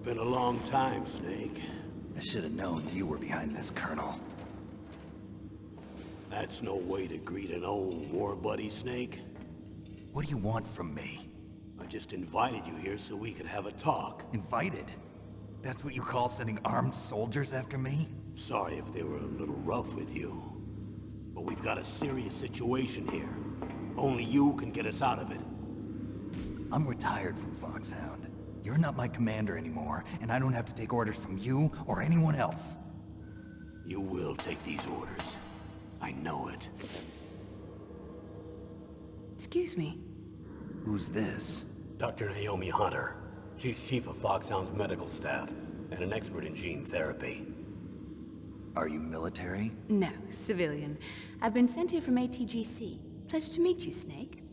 been a long time, Snake. I should have known you were behind this, Colonel. That's no way to greet an old war buddy, Snake. What do you want from me? I just invited you here so we could have a talk. Invited? That's what you call sending armed soldiers after me? Sorry if they were a little rough with you. But we've got a serious situation here. Only you can get us out of it. I'm retired from FOXHOUND. You're not my commander anymore, and I don't have to take orders from you or anyone else. You will take these orders. I know it. Excuse me. Who's this? Dr. Naomi Hunter. She's chief of FOXHOUND's medical staff, and an expert in gene therapy. Are you military? No, civilian. I've been sent here from ATGC. Pleasure to meet you, Snake.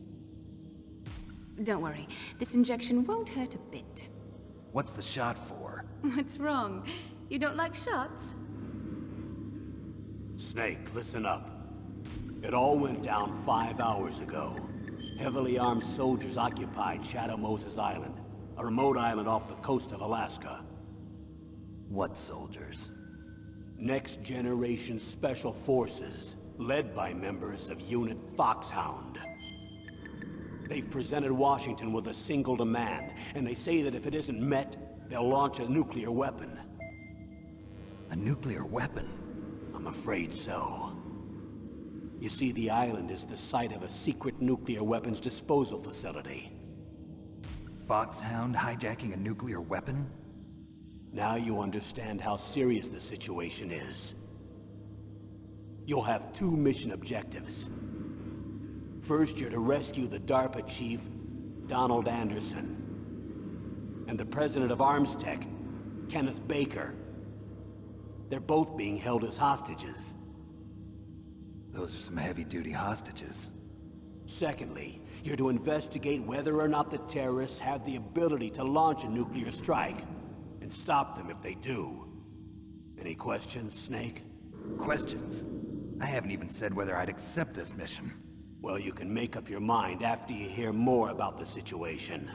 Don't worry, this injection won't hurt a bit. What's the shot for? What's wrong? You don't like shots? Snake, listen up. It all went down 5 hours ago. Heavily armed soldiers occupied Shadow Moses Island, a remote island off the coast of Alaska. What soldiers? Next Generation Special Forces, led by members of Unit FOXHOUND. They've presented Washington with a single demand, and they say that if it isn't met, they'll launch a nuclear weapon. A nuclear weapon? I'm afraid so. You see, the island is the site of a secret nuclear weapons disposal facility. FOXHOUND hijacking a nuclear weapon? Now you understand how serious the situation is. You'll have two mission objectives. First, you're to rescue the DARPA chief, Donald Anderson, and the president of ArmsTech, Kenneth Baker. They're both being held as hostages. Those are some heavy-duty hostages. Secondly, you're to investigate whether or not the terrorists have the ability to launch a nuclear strike, and stop them if they do. Any questions, Snake? Questions? I haven't even said whether I'd accept this mission. Well, you can make up your mind after you hear more about the situation.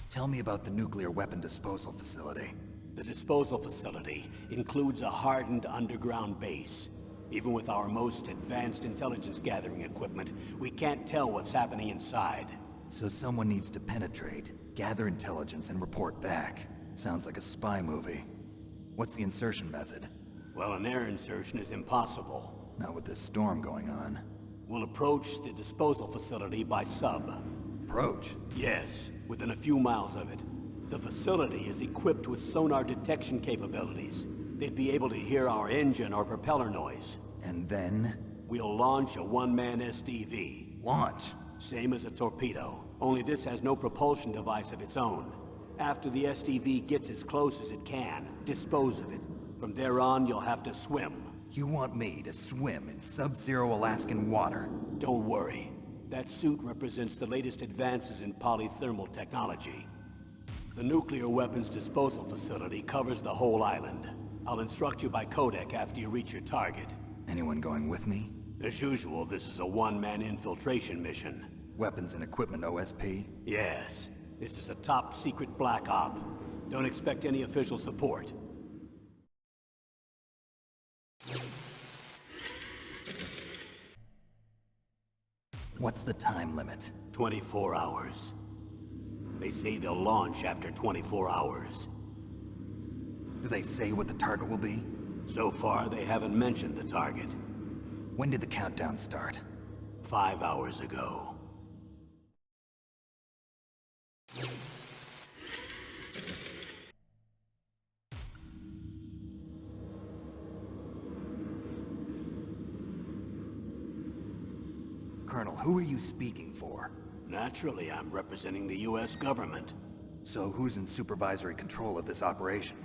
Tell me about the nuclear weapon disposal facility. The disposal facility includes a hardened underground base. Even with our most advanced intelligence gathering equipment, we can't tell what's happening inside. So someone needs to penetrate, gather intelligence, and report back. Sounds like a spy movie. What's the insertion method? Well, an air insertion is impossible. Not with this storm going on. We'll approach the disposal facility by sub. Approach? Yes, within a few miles of it. The facility is equipped with sonar detection capabilities. They'd be able to hear our engine or propeller noise. And then? We'll launch a one-man SDV. Launch? Same as a torpedo, only this has no propulsion device of its own. After the SDV gets as close as it can, dispose of it. From there on, you'll have to swim. You want me to swim in sub-zero Alaskan water? Don't worry. That suit represents the latest advances in polythermal technology. The nuclear weapons disposal facility covers the whole island. I'll instruct you by Codec after you reach your target. Anyone going with me? As usual, this is a one-man infiltration mission. Weapons and equipment OSP? Yes. This is a top-secret black op. Don't expect any official support. What's the time limit? 24 hours. They say they'll launch after 24 hours. Do they say what the target will be? So far, they haven't mentioned the target. When did the countdown start? 5 hours ago. Colonel, who are you speaking for? Naturally, I'm representing the U.S. government. So who's in supervisory control of this operation?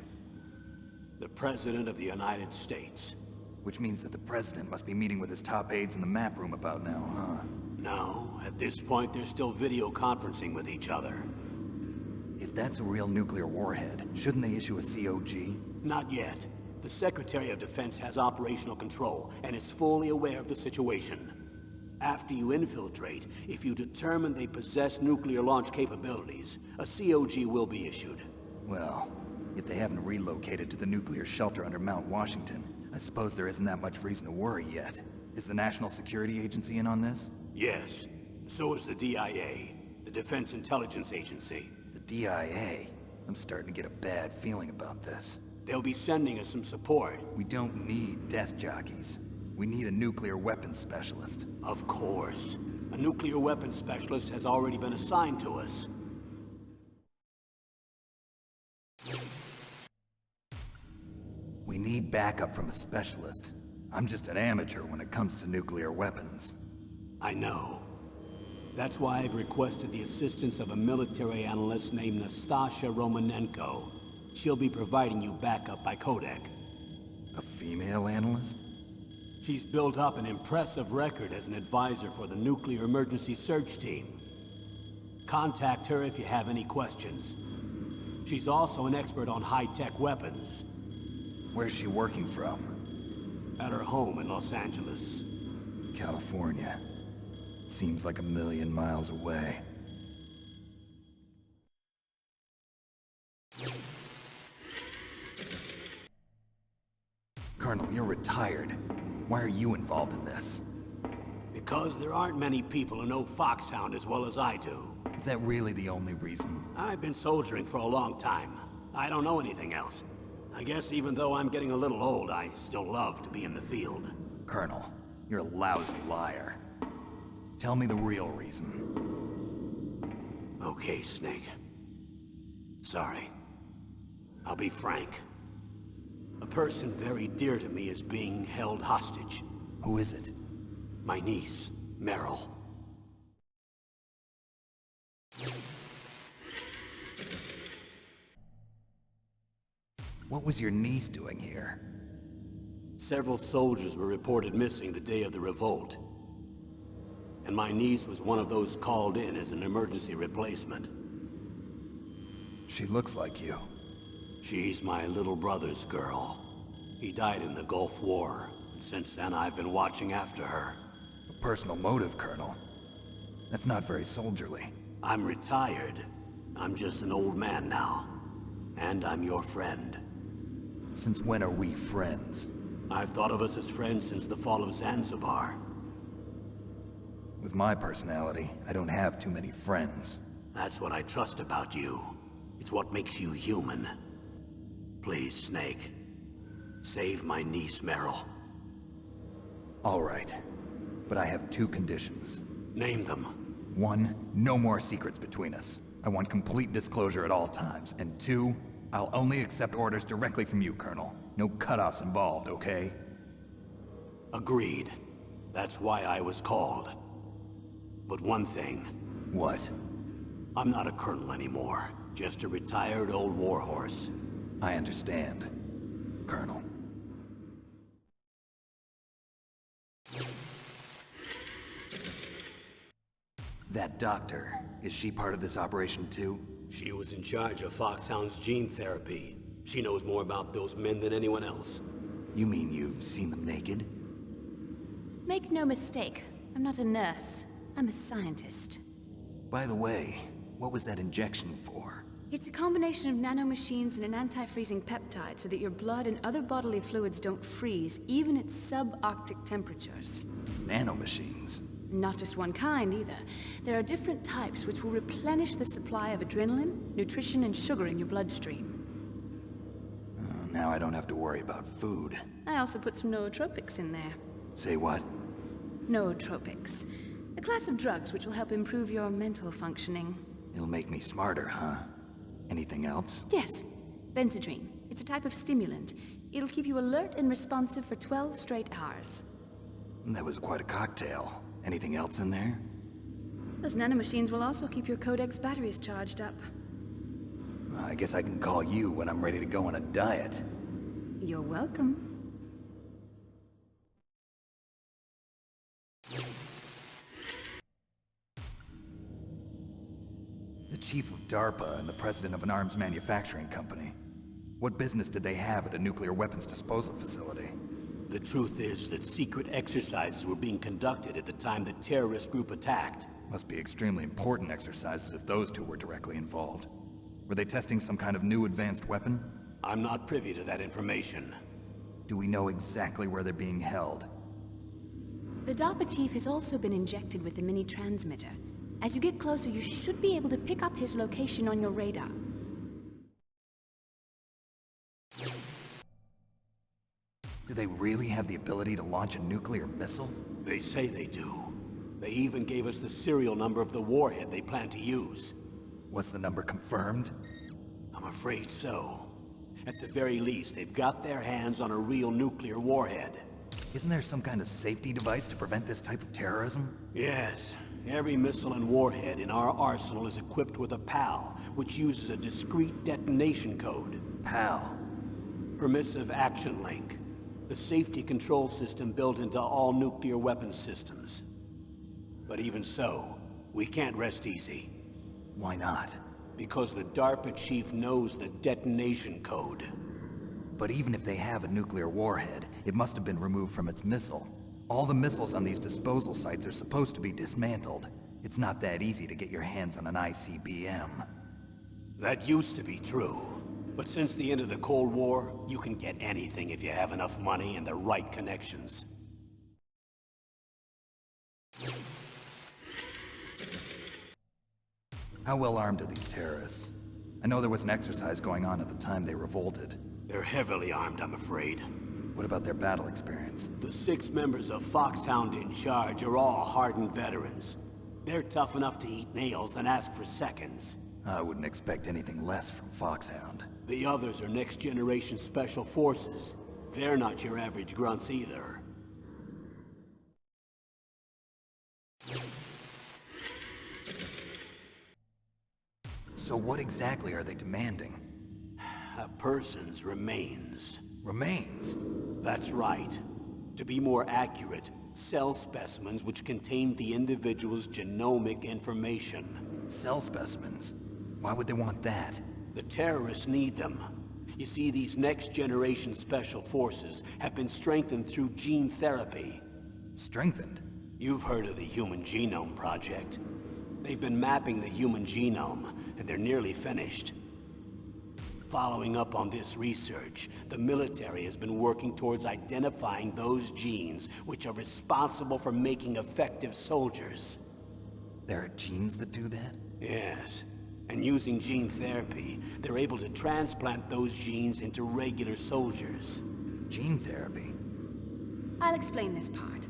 The President of the United States. Which means that the President must be meeting with his top aides in the map room about now, huh? No, at this point they're still video conferencing with each other. If that's a real nuclear warhead, shouldn't they issue a COG? Not yet. The Secretary of Defense has operational control and is fully aware of the situation. After you infiltrate, if you determine they possess nuclear launch capabilities, a COG will be issued. Well, if they haven't relocated to the nuclear shelter under Mount Washington, I suppose there isn't that much reason to worry yet. Is the National Security Agency in on this? Yes. So is the DIA, the Defense Intelligence Agency. The DIA? I'm starting to get a bad feeling about this. They'll be sending us some support. We don't need desk jockeys. We need a nuclear weapons specialist. Of course. A nuclear weapons specialist has already been assigned to us. We need backup from a specialist. I'm just an amateur when it comes to nuclear weapons. I know. That's why I've requested the assistance of a military analyst named Nastasha Romanenko. She'll be providing you backup by Codec. A female analyst? She's built up an impressive record as an advisor for the Nuclear Emergency Search Team. Contact her if you have any questions. She's also an expert on high-tech weapons. Where's she working from? At her home in Los Angeles. California. Seems like a million miles away. Colonel, you're retired. Why are you involved in this? Because there aren't many people who know FOXHOUND as well as I do. Is that really the only reason? I've been soldiering for a long time. I don't know anything else. I guess even though I'm getting a little old, I still love to be in the field. Colonel, you're a lousy liar. Tell me the real reason. Okay, Snake. Sorry. I'll be frank. A person very dear to me is being held hostage. Who is it? My niece, Meryl. What was your niece doing here? Several soldiers were reported missing the day of the revolt. And my niece was one of those called in as an emergency replacement. She looks like you. She's my little brother's girl. He died in the Gulf War, and since then I've been watching after her. A personal motive, Colonel. That's not very soldierly. I'm retired. I'm just an old man now. And I'm your friend. Since when are we friends? I've thought of us as friends since the fall of Zanzibar. With my personality, I don't have too many friends. That's what I trust about you. It's what makes you human. Please, Snake. Save my niece, Meryl. All right. But I have two conditions. Name them. 1, no more secrets between us. I want complete disclosure at all times. And 2, I'll only accept orders directly from you, Colonel. No cutoffs involved, okay? Agreed. That's why I was called. But one thing. What? I'm not a colonel anymore. Just a retired old warhorse. I understand, Colonel. That doctor, is she part of this operation too? She was in charge of FOXHOUND's gene therapy. She knows more about those men than anyone else. You mean you've seen them naked? Make no mistake, I'm not a nurse. I'm a scientist. By the way, what was that injection for? It's a combination of nanomachines and an anti-freezing peptide so that your blood and other bodily fluids don't freeze, even at subarctic temperatures. Nanomachines? Not just one kind, either. There are different types which will replenish the supply of adrenaline, nutrition, and sugar in your bloodstream. Now I don't have to worry about food. I also put some nootropics in there. Say what? Nootropics. A class of drugs which will help improve your mental functioning. It'll make me smarter, huh? Anything else? Yes. Benzedrine. It's a type of stimulant. It'll keep you alert and responsive for 12 straight hours. That was quite a cocktail. Anything else in there? Those nanomachines will also keep your Codec's batteries charged up. I guess I can call you when I'm ready to go on a diet. You're welcome. The chief of DARPA and the president of an arms manufacturing company. What business did they have at a nuclear weapons disposal facility? The truth is that secret exercises were being conducted at the time the terrorist group attacked. Must be extremely important exercises if those two were directly involved. Were they testing some kind of new advanced weapon? I'm not privy to that information. Do we know exactly where they're being held? The DARPA chief has also been injected with a mini transmitter. As you get closer, you should be able to pick up his location on your radar. Do they really have the ability to launch a nuclear missile? They say they do. They even gave us the serial number of the warhead they plan to use. Was the number confirmed? I'm afraid so. At the very least, they've got their hands on a real nuclear warhead. Isn't there some kind of safety device to prevent this type of terrorism? Yes. Every missile and warhead in our arsenal is equipped with a PAL, which uses a discrete detonation code. PAL. Permissive Action Link. The safety control system built into all nuclear weapons systems. But even so, we can't rest easy. Why not? Because the DARPA chief knows the detonation code. But even if they have a nuclear warhead, it must have been removed from its missile. All the missiles on these disposal sites are supposed to be dismantled. It's not that easy to get your hands on an ICBM. That used to be true. But since the end of the Cold War, you can get anything if you have enough money and the right connections. How well armed are these terrorists? I know there was an exercise going on at the time they revolted. They're heavily armed, I'm afraid. What about their battle experience? The 6 members of FOXHOUND in charge are all hardened veterans. They're tough enough to eat nails and ask for seconds. I wouldn't expect anything less from FOXHOUND. The others are next-generation special forces. They're not your average grunts either. So what exactly are they demanding? A person's remains. Remains? That's right. To be more accurate, cell specimens which contain the individual's genomic information. Cell specimens? Why would they want that? The terrorists need them. You see, these next-generation special forces have been strengthened through gene therapy. Strengthened? You've heard of the Human Genome Project. They've been mapping the human genome, and they're nearly finished. Following up on this research, the military has been working towards identifying those genes which are responsible for making effective soldiers. There are genes that do that? Yes. And using gene therapy, they're able to transplant those genes into regular soldiers. Gene therapy? I'll explain this part.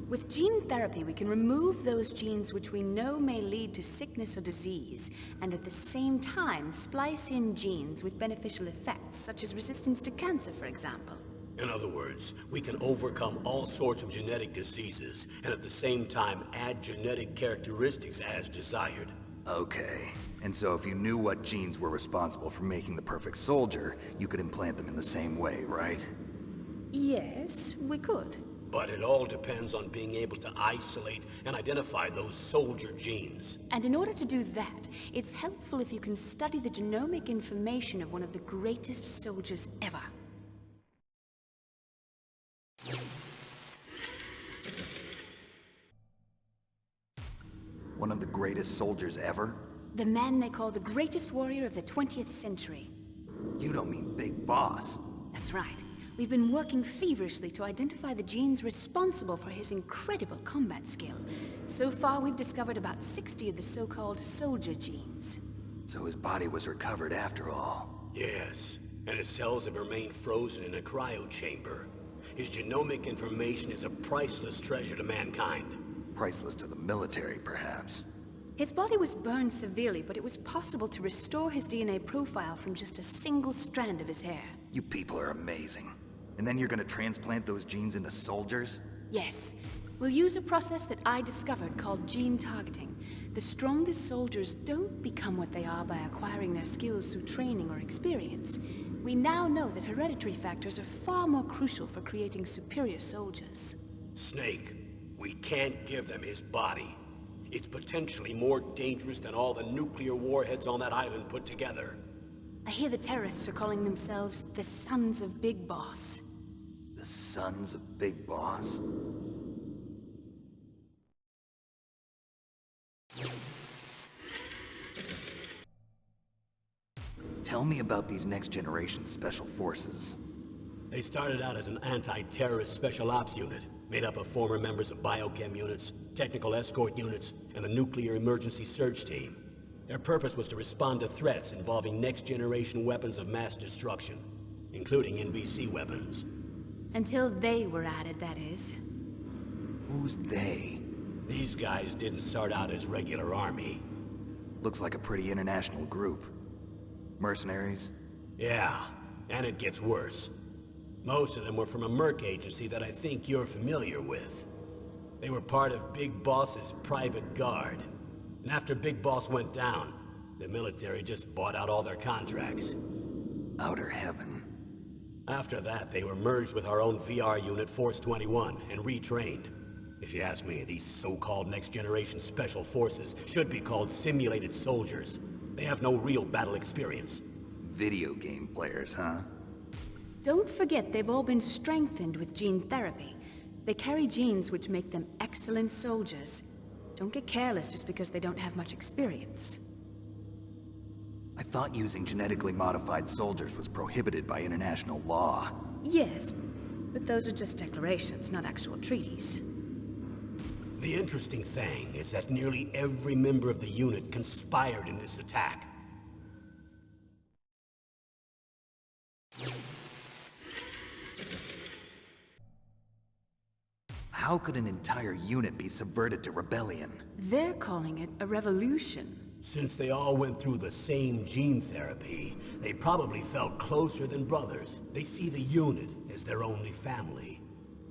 With gene therapy, we can remove those genes which we know may lead to sickness or disease, and at the same time splice in genes with beneficial effects, such as resistance to cancer, for example. In other words, we can overcome all sorts of genetic diseases, and at the same time add genetic characteristics as desired. Okay. And so if you knew what genes were responsible for making the perfect soldier, you could implant them in the same way, right? Yes, we could. But it all depends on being able to isolate and identify those soldier genes. And in order to do that, it's helpful if you can study the genomic information of one of the greatest soldiers ever. One of the greatest soldiers ever? The man they call the greatest warrior of the 20th century. You don't mean Big Boss. That's right. We've been working feverishly to identify the genes responsible for his incredible combat skill. So far, we've discovered about 60 of the so-called soldier genes. So his body was recovered after all. Yes, and his cells have remained frozen in a cryo chamber. His genomic information is a priceless treasure to mankind. Priceless to the military, perhaps. His body was burned severely, but it was possible to restore his DNA profile from just a single strand of his hair. You people are amazing. And then you're gonna transplant those genes into soldiers? Yes. We'll use a process that I discovered called gene targeting. The strongest soldiers don't become what they are by acquiring their skills through training or experience. We now know that hereditary factors are far more crucial for creating superior soldiers. Snake, we can't give them his body. It's potentially more dangerous than all the nuclear warheads on that island put together. I hear the terrorists are calling themselves the Sons of Big Boss. The The sons of Big Boss. Tell me about these next-generation special forces. They started out as an anti-terrorist special ops unit, made up of former members of biochem units, technical escort units, and the nuclear emergency search team. Their purpose was to respond to threats involving next-generation weapons of mass destruction, including NBC weapons. Until they were added, that is. Who's they? These guys didn't start out as regular army. Looks like a pretty international group. Mercenaries? Yeah, and it gets worse. Most of them were from a merc agency that I think you're familiar with. They were part of Big Boss's private guard. And after Big Boss went down, the military just bought out all their contracts. Outer heaven. After that, they were merged with our own VR unit, Force 21, and retrained. If you ask me, these so-called next-generation special forces should be called simulated soldiers. They have no real battle experience. Video game players, huh? Don't forget they've all been strengthened with gene therapy. They carry genes which make them excellent soldiers. Don't get careless just because they don't have much experience. I thought using genetically modified soldiers was prohibited by international law. Yes, but those are just declarations, not actual treaties. The interesting thing is that nearly every member of the unit conspired in this attack. How could an entire unit be subverted to rebellion? They're calling it a revolution. Since they all went through the same gene therapy, they probably felt closer than brothers. They see the unit as their only family.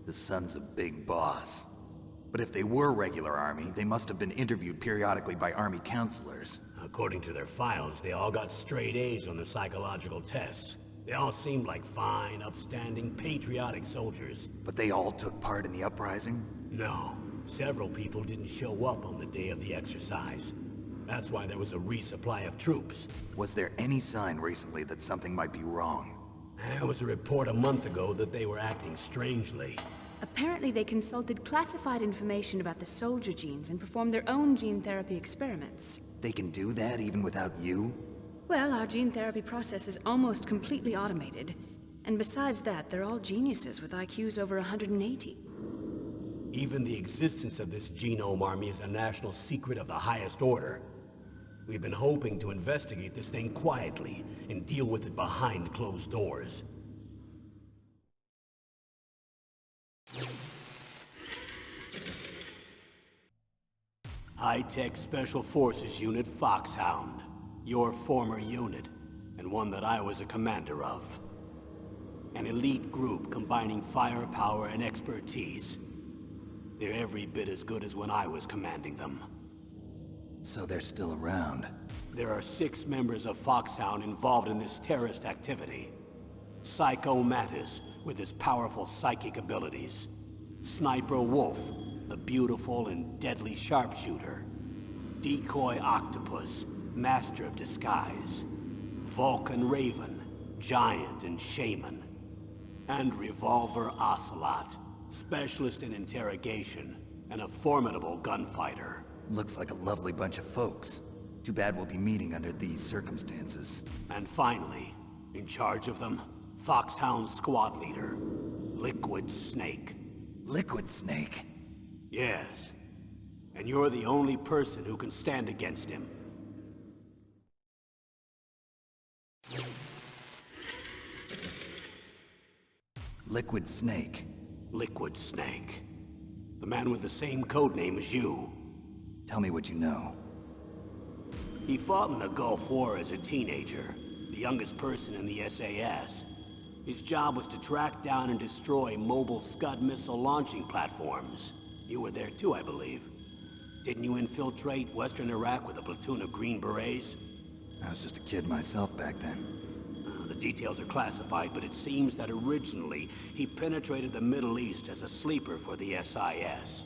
The sons of Big Boss. But if they were regular army, they must have been interviewed periodically by army counselors. According to their files, they all got straight A's on their psychological tests. They all seemed like fine, upstanding, patriotic soldiers. But they all took part in the uprising? No. Several people didn't show up on the day of the exercise. That's why there was a resupply of troops. Was there any sign recently that something might be wrong? There was a report a month ago that they were acting strangely. Apparently they consulted classified information about the soldier genes and performed their own gene therapy experiments. They can do that even without you? Well, our gene therapy process is almost completely automated. And besides that, they're all geniuses with IQs over 180. Even the existence of this genome army is a national secret of the highest order. We've been hoping to investigate this thing quietly and deal with it behind closed doors. High-tech Special Forces Unit FOXHOUND. Your former unit, and one that I was a commander of. An elite group combining firepower and expertise. They're every bit as good as when I was commanding them. So they're still around. There are 6 members of FOXHOUND involved in this terrorist activity. Psycho Mattis, with his powerful psychic abilities. Sniper Wolf, the beautiful and deadly sharpshooter. Decoy Octopus, master of disguise. Vulcan Raven, giant and shaman. And Revolver Ocelot, specialist in interrogation and a formidable gunfighter. Looks like a lovely bunch of folks. Too bad we'll be meeting under these circumstances. And finally, in charge of them, FOXHOUND squad leader, Liquid Snake. Liquid Snake? Yes. And you're the only person who can stand against him. Liquid Snake. Liquid Snake. The man with the same codename as you. Tell me what you know. He fought in the Gulf War as a teenager, the youngest person in the SAS. His job was to track down and destroy mobile Scud missile launching platforms. You were there too, I believe. Didn't you infiltrate Western Iraq with a platoon of Green Berets? I was just a kid myself back then. The details are classified, but it seems that originally he penetrated the Middle East as a sleeper for the SIS.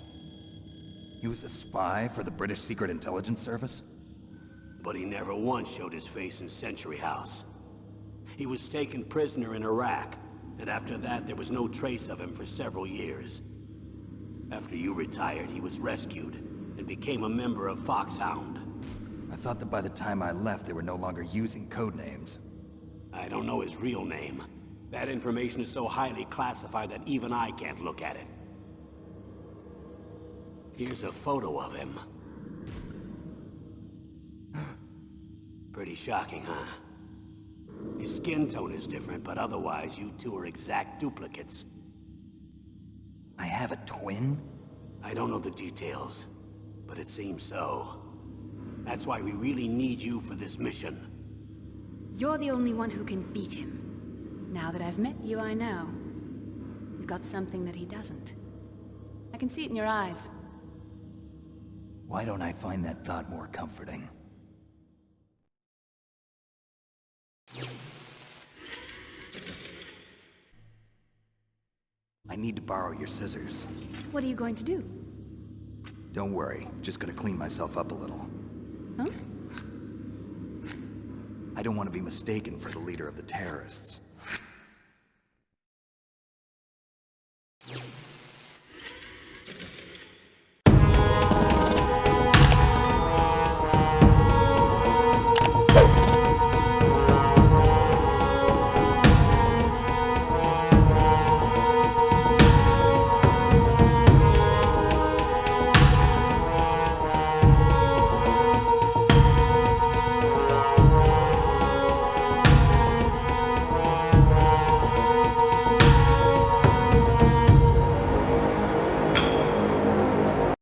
He was a spy for the British Secret Intelligence Service? But he never once showed his face in Century House. He was taken prisoner in Iraq, And after that, there was no trace of him for several years. After you retired, he was rescued and became a member of FOXHOUND. I thought that by the time I left, they were no longer using code names. I don't know his real name. That information is so highly classified that even I can't look at it. Here's a photo of him. Pretty shocking, huh? His skin tone is different, but otherwise you two are exact duplicates. I have a twin? I don't know the details, but it seems so. That's why we really need you for this mission. You're the only one who can beat him. Now that I've met you, I know. You've got something that he doesn't. I can see it in your eyes. Why don't I find that thought more comforting? I need to borrow your scissors. What are you going to do? Don't worry, just gonna clean myself up a little. Huh? I don't want to be mistaken for the leader of the terrorists.